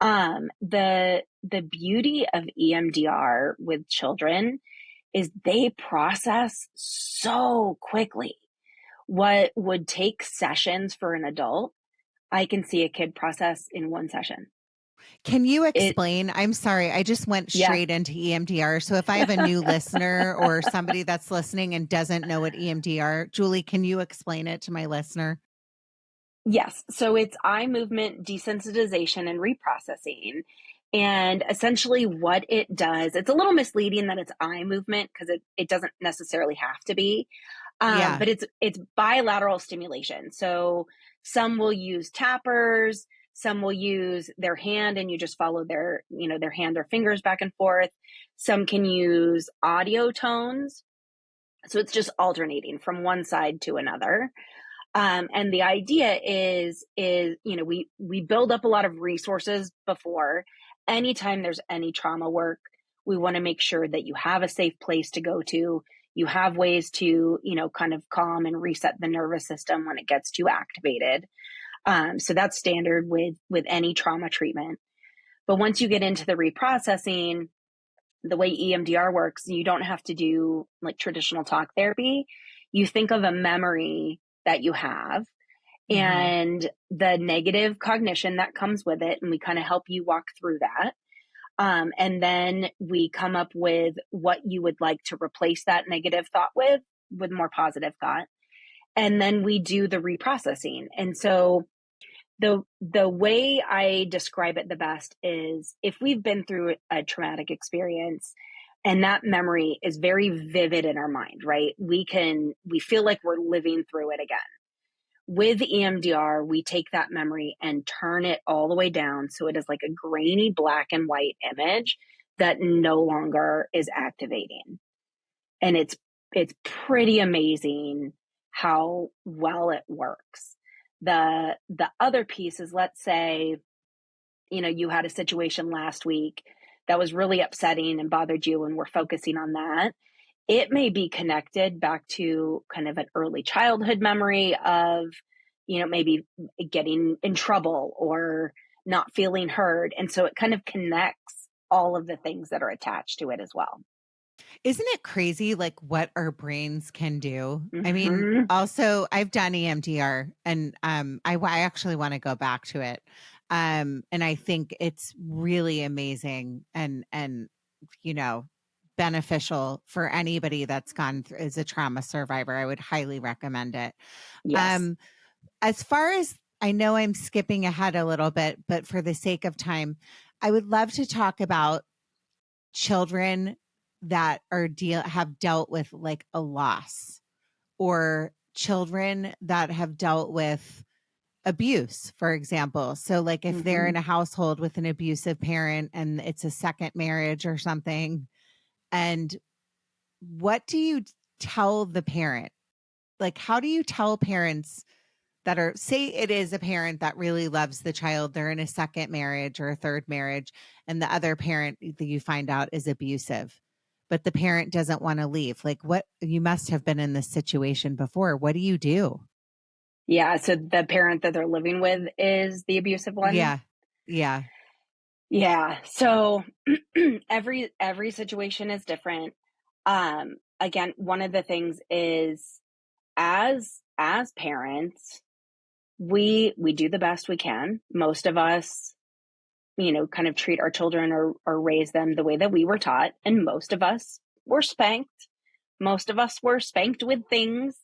B: The beauty of EMDR with children is they process so quickly. What would take sessions for an adult, I can see a kid process in 1 session.
A: Can you
B: It
A: explain? I'm sorry, I just went
B: Yeah.
A: straight into EMDR. So if I have a new listener or somebody that's listening and doesn't know what EMDR, Julie, can you explain it to my listener?
B: Yes. So it's eye movement desensitization and reprocessing. And essentially what it does, it's a little misleading that it's eye movement because it doesn't necessarily have to be.
A: Yeah.
B: But it's bilateral stimulation. So some will use tappers, some will use their hand and you just follow their hand or fingers back and forth. Some can use audio tones. So it's just alternating from one side to another. And the idea is, we build up a lot of resources before. Anytime there's any trauma work, we want to make sure that you have a safe place to go to. You have ways to, kind of calm and reset the nervous system when it gets too activated. So that's standard with any trauma treatment. But once you get into the reprocessing, the way EMDR works, you don't have to do like traditional talk therapy. You think of a memory that you have
A: Mhm.
B: and the negative cognition that comes with it. And we kind of help you walk through that. And then we come up with what you would like to replace that negative thought with more positive thought. And then we do the reprocessing. And so the way I describe it the best is if we've been through a traumatic experience and that memory is very vivid in our mind, right? We feel like we're living through it again. With EMDR, we take that memory and turn it all the way down so it is like a grainy black and white image that no longer is activating. And it's pretty amazing how well it works. The other piece is, let's say, you had a situation last week that was really upsetting and bothered you, and we're focusing on that. It may be connected back to kind of an early childhood memory of, maybe getting in trouble or not feeling heard. And so it kind of connects all of the things that are attached to it as well.
A: Isn't it crazy like what our brains can do? I mean,
B: Hmm.
A: also I've done EMDR and I actually want to go back to it. And I think it's really amazing and you know, beneficial for anybody that's gone through as a trauma survivor. I would highly recommend it.
B: Yes.
A: Um as far as I know I'm skipping ahead a little bit, but for the sake of time, I would love to talk about children that have dealt with like a loss or children that have dealt with abuse, for example. So like if they're
B: Hmm.
A: in a household with an abusive parent and it's a second marriage or something, and what do you tell the parent? Like how do you tell parents that are, say it is a parent that really loves the child, they're in a second marriage or a third marriage, and the other parent that you find out is abusive, but the parent doesn't want to leave. Like what, you must have been in this situation before. What do you do?
B: Yeah. So the parent that they're living with is the abusive one.
A: Yeah. Yeah.
B: Yeah. So every situation is different. Again, one of the things is as parents, we do the best we can. Most of us, kind of treat our children or raise them the way that we were taught, and most of us were spanked. Most of us were spanked with things,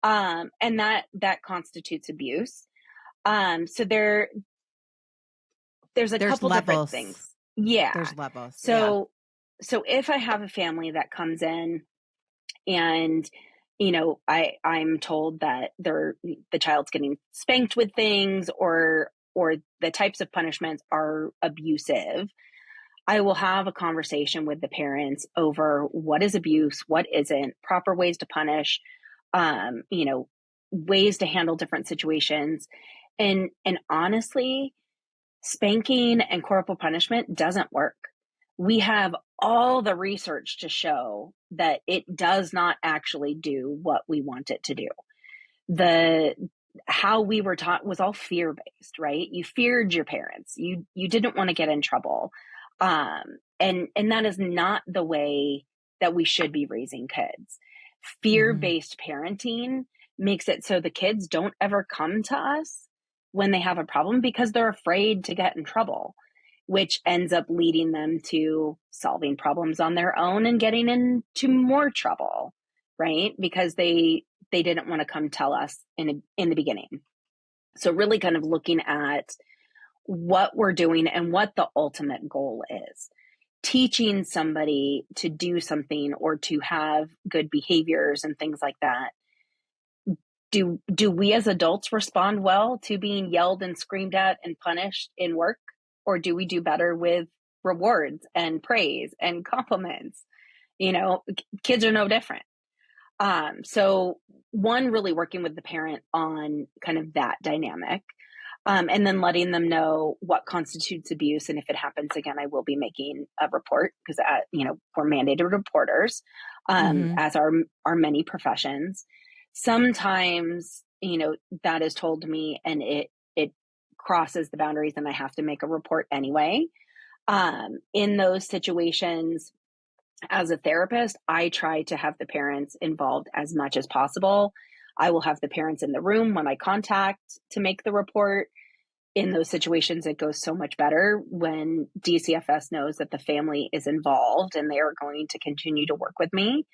B: and that constitutes abuse. So there's a
A: There's
B: couple different
A: levels.
B: things. Yeah.
A: There's levels. Yeah.
B: So if I have a family that comes in and I'm told that the child's getting spanked with things, or the types of punishments are abusive, I will have a conversation with the parents over what is abuse, what isn't, proper ways to punish, ways to handle different situations. And honestly, spanking and corporal punishment doesn't work. We have all the research to show that it does not actually do what we want it to do. How we were taught was all fear-based, right? You feared your parents. You didn't want to get in trouble. And that is not the way that we should be raising kids. Fear-based parenting makes it so the kids don't ever come to us when they have a problem because they're afraid to get in trouble, which ends up leading them to solving problems on their own and getting into more trouble, right? Because they didn't want to come tell us in the beginning. So really kind of looking at what we're doing and what the ultimate goal is. Teaching somebody to do something or to have good behaviors and things like that. Do we as adults respond well to being yelled and screamed at and punished in work? Or do we do better with rewards and praise and compliments? Kids are no different. So one, really working with the parent on kind of that dynamic, and then letting them know what constitutes abuse. And if it happens again, I will be making a report because, we're mandated reporters, as are many professions. Sometimes, that is told to me and it crosses the boundaries and I have to make a report anyway. In those situations, as a therapist, I try to have the parents involved as much as possible. I will have the parents in the room when I contact to make the report. In those situations, it goes so much better when DCFS knows that the family is involved and they are going to continue to work with me.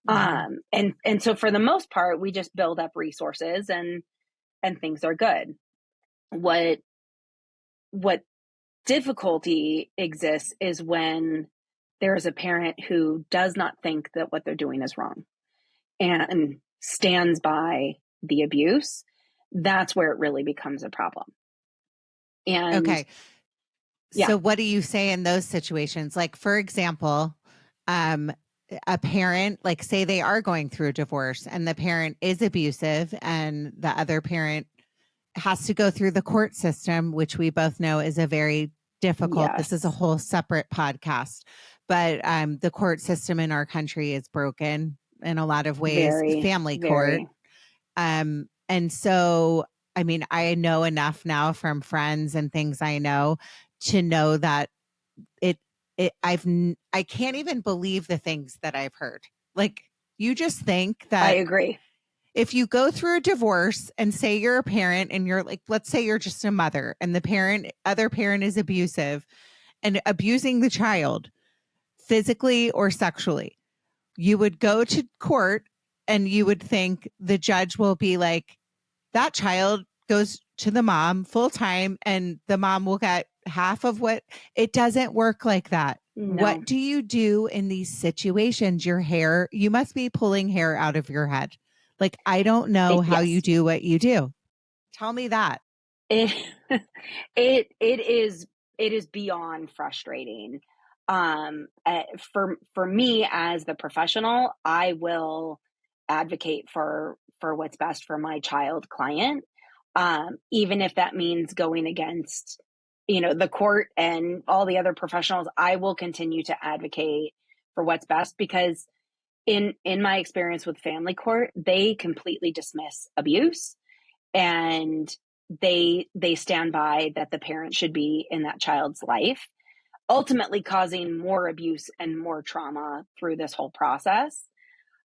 B: And so for the most part, we just build up resources and things are good. What difficulty exists is when there is a parent who does not think that what they're doing is wrong and stands by the abuse. That's where it really becomes a problem. And
A: okay. So what do you say in those situations? Like, for example, a parent, like say they are going through a divorce and the parent is abusive and the other parent has to go through the court system, which we both know is a very difficult. This is a whole separate podcast, but the court system in our country is broken in a lot of ways, family court. And so, I mean, I know enough now from friends and things I know to know that I can't even believe the things that I've heard. Like, you just think that
B: I agree.
A: If you go through a divorce and say you're a parent and you're like, let's say you're just a mother and the other parent is abusive and abusing the child physically or sexually, you would go to court and you would think the judge will be like, that child goes to the mom full time and the mom will get half of what. It doesn't work like that.
B: No.
A: What do you do in these situations? You must be pulling hair out of your head. Like, I don't know how you do what you do. Tell me that.
B: It is beyond frustrating. For me as the professional, I will advocate for what's best for my child client, even if that means going against, the court and all the other professionals. I will continue to advocate for what's best because in my experience with family court, they completely dismiss abuse and they stand by that the parent should be in that child's life, ultimately causing more abuse and more trauma through this whole process.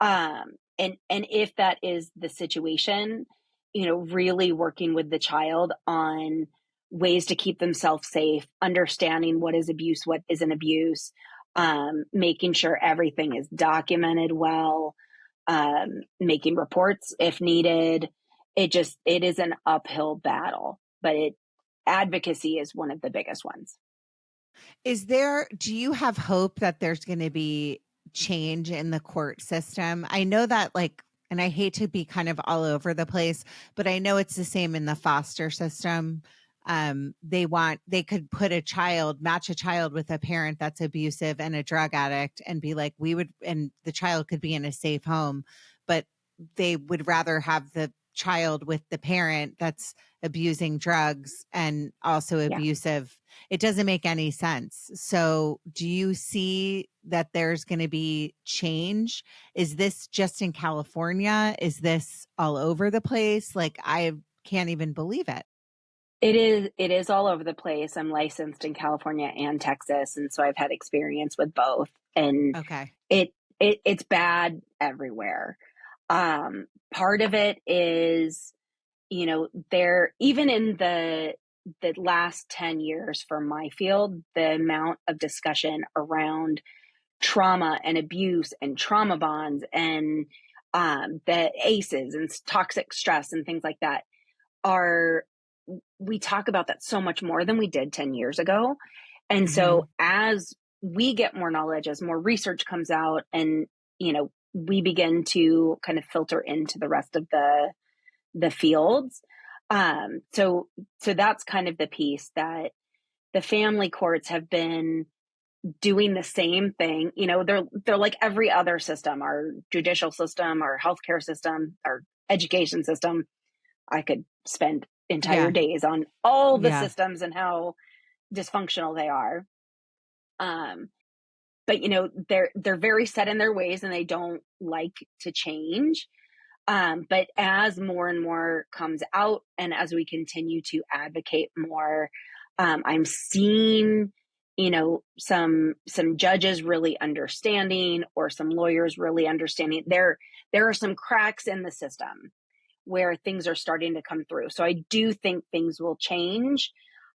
B: And if that is the situation, really working with the child on ways to keep themselves safe, understanding what is abuse, what isn't abuse, making sure everything is documented well, making reports if needed. It is an uphill battle, but advocacy is one of the biggest ones.
A: Do you have hope that there's going to be change in the court system? I know that and I hate to be kind of all over the place, but I know it's the same in the foster system. They could match a child with a parent that's abusive and a drug addict and be like, and the child could be in a safe home, but they would rather have the child with the parent that's abusing drugs and also
B: Yeah.
A: abusive. It doesn't make any sense. So do you see that there's going to be change? Is this just in California? Is this all over the place? Like, I can't even believe it.
B: It is all over the place. I'm licensed in California and Texas, and so I've had experience with both. And
A: Okay.
B: it's bad everywhere. Part of it is, there, even in the last 10 years for my field, the amount of discussion around trauma and abuse and trauma bonds and the ACEs and toxic stress and things like that we talk about that so much more than we did 10 years ago. And so as we get more knowledge, as more research comes out, and, we begin to kind of filter into the rest of the fields. So that's kind of the piece that the family courts have been doing the same thing. They're like every other system, our judicial system, our healthcare system, our education system. I could spend entire days on all the systems and how dysfunctional they are. But they're very set in their ways and they don't like to change. But as more and more comes out and as we continue to advocate more, I'm seeing, some judges really understanding, or some lawyers really understanding. There are some cracks in the system where things are starting to come through. So I do think things will change.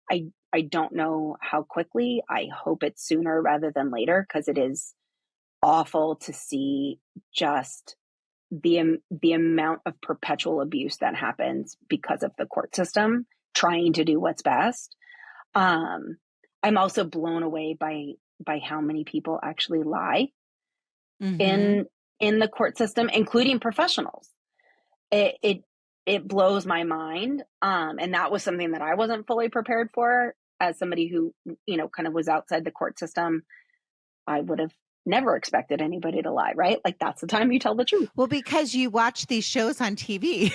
B: I don't know how quickly. I hope it's sooner rather than later, because it is awful to see just the amount of perpetual abuse that happens because of the court system trying to do what's best. I'm also blown away by how many people actually lie in the court system, including professionals. It blows my mind. And that was something that I wasn't fully prepared for as somebody who, kind of was outside the court system. I would have never expected anybody to lie, right? Like, that's the time you tell the truth.
A: Well, because you watch these shows on TV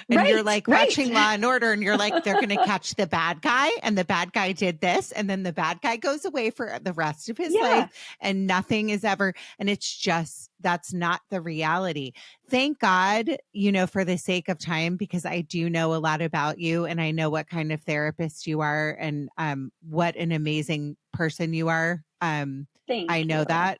A: and you're like watching Law and Order and you're like, they're going to catch the bad guy and the bad guy did this. And then the bad guy goes away for the rest of his life and nothing is ever. And it's just, that's not the reality. Thank God, for the sake of time, because I do know a lot about you and I know what kind of therapist you are and what an amazing person you are. I know that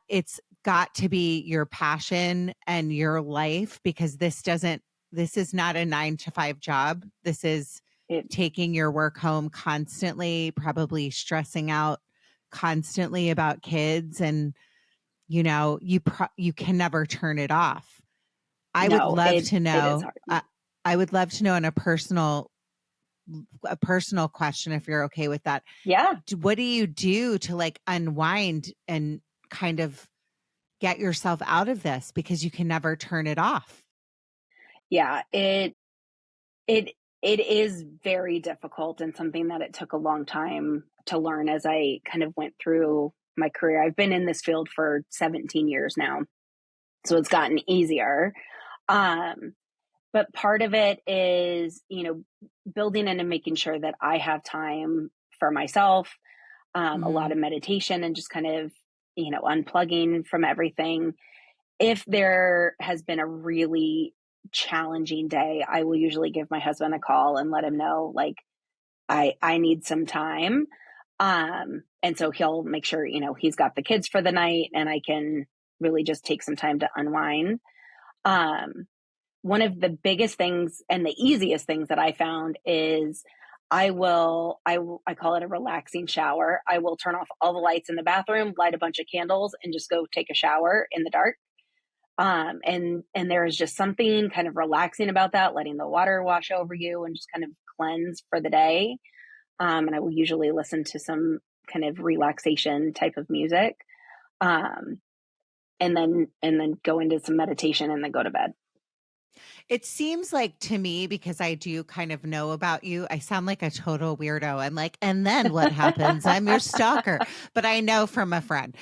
A: it's got to be your passion and your life, because this is not a 9-to-5 job. This is taking your work home constantly, probably stressing out constantly about kids, and you can never turn it off. I would love to know. I would love to know in a personal question, if you're okay with that.
B: Yeah.
A: What do you do to like unwind and kind of get yourself out of this, because you can never turn it off?
B: Yeah, it is very difficult, and something that it took a long time to learn as I kind of went through my career. I've been in this field for 17 years now, so it's gotten easier. But part of it is, building in and making sure that I have time for myself, a lot of meditation, and just kind of, unplugging from everything. If there has been a really challenging day, I will usually give my husband a call and let him know, like, I need some time. And so he'll make sure, he's got the kids for the night and I can really just take some time to unwind. One of the biggest things and the easiest things that I found is I call it a relaxing shower. I will turn off all the lights in the bathroom, light a bunch of candles, and just go take a shower in the dark. And there is just something kind of relaxing about that, letting the water wash over you and just kind of cleanse for the day. And I will usually listen to some kind of relaxation type of music. and then go into some meditation and then go to bed.
A: It seems like to me, because I do kind of know about you, I sound like a total weirdo. I'm like, and then what happens? I'm your stalker, but I know from a friend.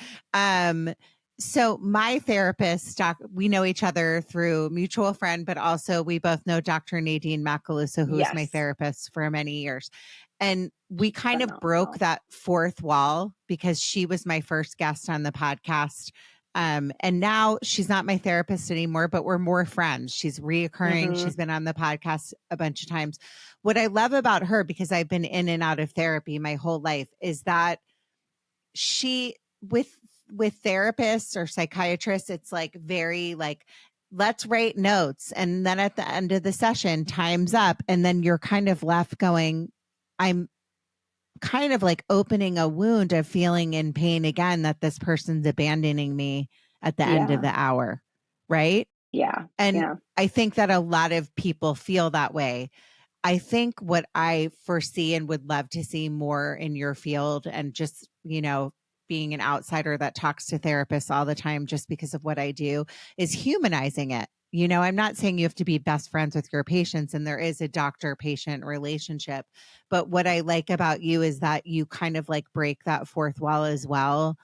A: So my therapist, we know each other through mutual friend, but also we both know Dr. Nadine Macaluso, who was my
B: Yes.
A: therapist for many years. And we kind of
B: Phenomenal.
A: broke that fourth wall because she was my first guest on the podcast. And now she's not my therapist anymore, but we're more friends. She's reoccurring. She's been on the podcast a bunch of times. What I love about her, because I've been in and out of therapy my whole life, is that she, with therapists or psychiatrists, it's like very like, let's write notes. And then at the end of the session, time's up. And then you're kind of left going, I'm kind of like opening a wound of feeling in pain again that this person's abandoning me at the end of the hour. Right.
B: Yeah.
A: And I think that a lot of people feel that way. I think what I foresee and would love to see more in your field, and just, being an outsider that talks to therapists all the time just because of what I do, is humanizing it. I'm not saying you have to be best friends with your patients, and there is a doctor-patient relationship. But what I like about you is that you kind of like break that fourth wall as well.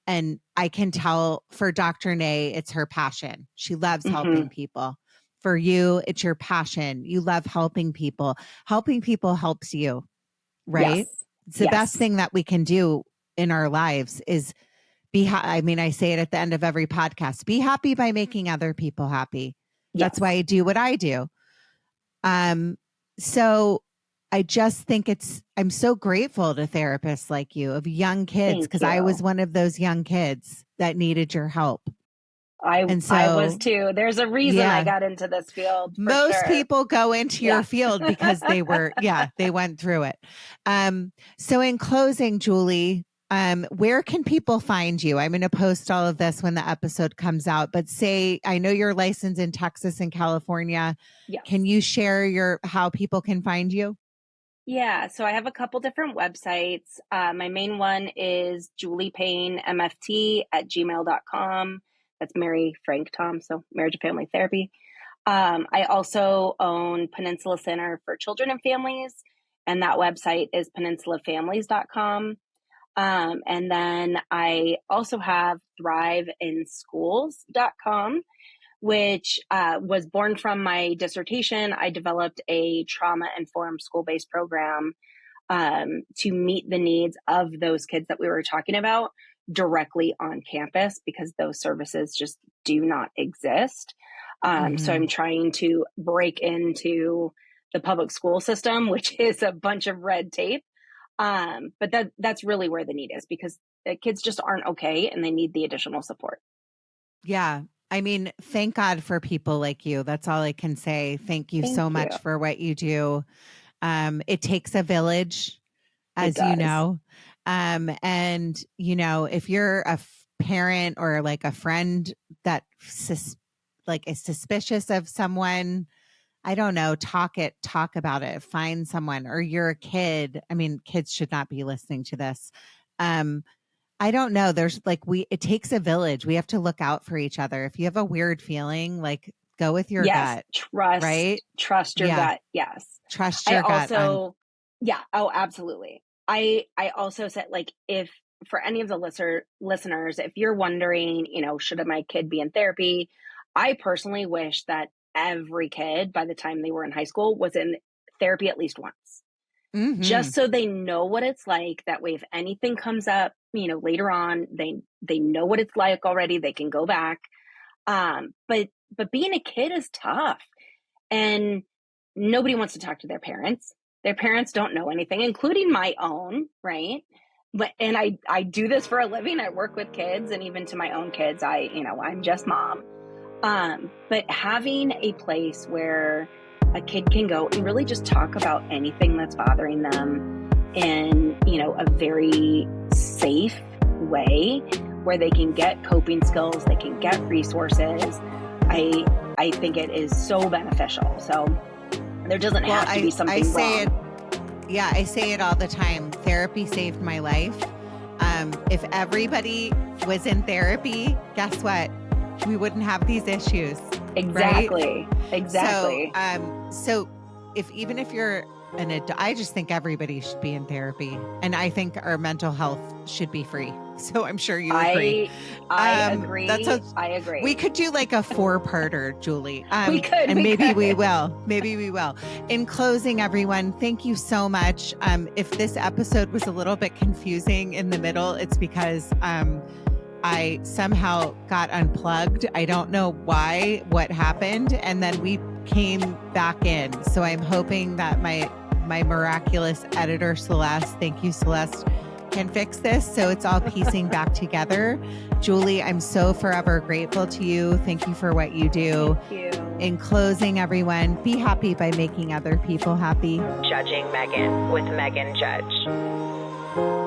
A: And I can tell for Dr. Nay, it's her passion. She loves helping people. For you, it's your passion. You love helping people. Helping people helps you, right?
B: Yes.
A: It's the best thing that we can do in our lives is I say it at the end of every podcast, be happy by making other people happy. That's why I do what I do. So I just think I'm so grateful to therapists like you, of young kids, because I was one of those young kids that needed your help.
B: I was too. There's a reason I got into this field.
A: Most people go into your field because they went through it. So in closing, Julie, where can people find you? I'm going to post all of this when the episode comes out, but I know you're licensed in Texas and California.
B: Yes.
A: Can you share how people can find you?
B: Yeah. So I have a couple different websites. My main one is Julie Payne, MFT @gmail.com. That's Mary Frank Tom. So Marriage and Family Therapy. I also own Peninsula Center for Children and Families, and that website is peninsulafamilies.com. And then I also have thriveinschools.com, which was born from my dissertation. I developed a trauma-informed school-based program to meet the needs of those kids that we were talking about directly on campus, because those services just do not exist. So I'm trying to break into the public school system, which is a bunch of red tape. But that's really where the need is, because the kids just aren't okay and they need the additional support.
A: Yeah. I mean, thank God for people like you. That's all I can say. Thank you so much for what you do. It takes a village, as you know. And, if you're a parent or like a friend that is suspicious of someone, I don't know, talk about it, find someone. Or you're a kid. I mean, kids should not be listening to this. I don't know. There's it takes a village. We have to look out for each other. If you have a weird feeling, go with your gut.
B: Trust your gut. Yes.
A: Trust your gut.
B: Oh, absolutely. I also said, if for any of the listeners, if you're wondering, should my kid be in therapy? I personally wish that every kid, by the time they were in high school, was in therapy at least once. Just so they know what it's like. That way, if anything comes up, later on, they know what it's like already. They can go back. But being a kid is tough, and nobody wants to talk to their parents. Their parents don't know anything, including my own, right? And I do this for a living. I work with kids, and even to my own kids, I'm just mom. But having a place where a kid can go and really just talk about anything that's bothering them in, a very safe way, where they can get coping skills, they can get resources. I think it is so beneficial. So there doesn't have to be something wrong.
A: I say it all the time. Therapy saved my life. If everybody was in therapy, guess what? we wouldn't have these issues.
B: Exactly.
A: Right?
B: Exactly.
A: So even if you're an adult, I just think everybody should be in therapy, and I think our mental health should be free. So I'm sure you agree.
B: I agree. I agree.
A: We could do like a 4-parter, Julie.
B: We could,
A: and
B: we
A: maybe
B: could.
A: we will. Maybe we will. In closing, everyone, thank you so much. If this episode was a little bit confusing in the middle, it's because I somehow got unplugged. I don't know why, what happened, and then we came back in. So I'm hoping that my miraculous editor, Celeste, thank you, Celeste, can fix this so it's all piecing back together. Julie, I'm so forever grateful to you. Thank you for what you do.
B: Thank you.
A: In closing, everyone, be happy by making other people happy.
C: Judging Meghan with Meghan Judge.